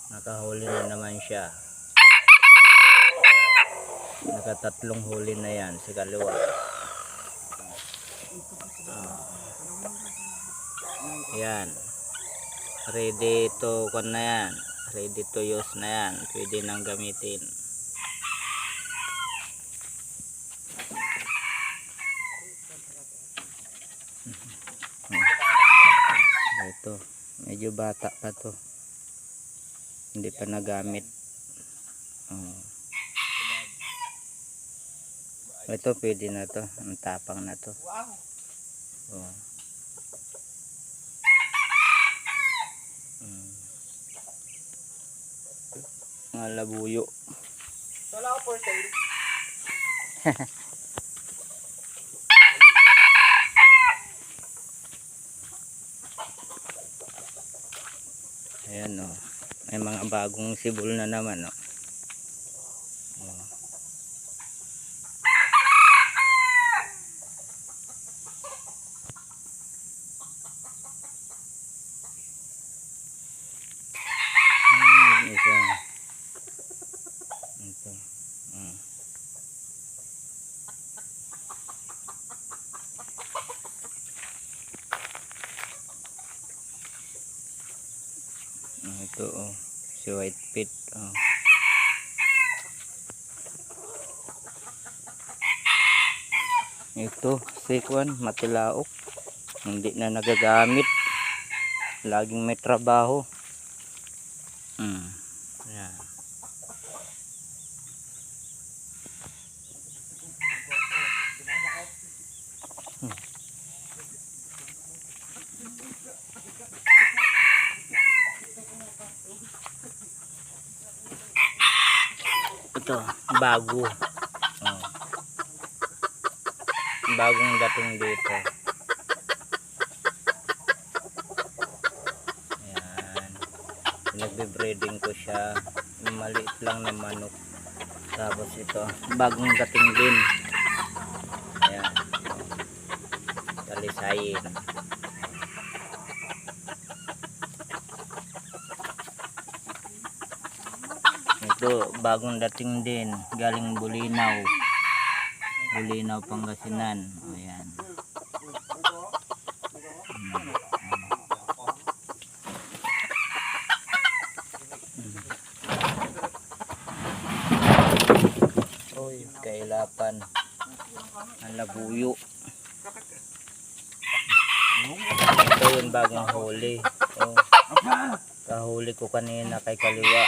Nakahuli na naman siya. Nakatatlong huli na yan sa kaliwa. Yan. Ready to kon na yan. Ready to use na yan. Pwede nang gamitin. Ito. Medyo bata pa to. Hindi pa nagamit. Ito pwede na to. Ang tapang na to. Mga labuyo. Wala ko for sale. Ayan o. May mga bagong sibol na naman o. Isa. Ito. Ito oh, si white pit oh. Ito si Kwan matilaok, hindi na nagagamit, laging may trabaho. Yan. Ito bago. Bagong dating dito. Ayan. Nagbe-breeding ko siya. Maliit lang na manok. Tapos ito, bagong dating din. Ayan. Talisayin. Ito, bagong dating din. Galing Bulinaw. Bulinaw, Pangasinan. Ayan. Uy, kailapan. Ang labuyo. Ito yung bagong huli. Oh, kahuli ko kanina kay kaliwa.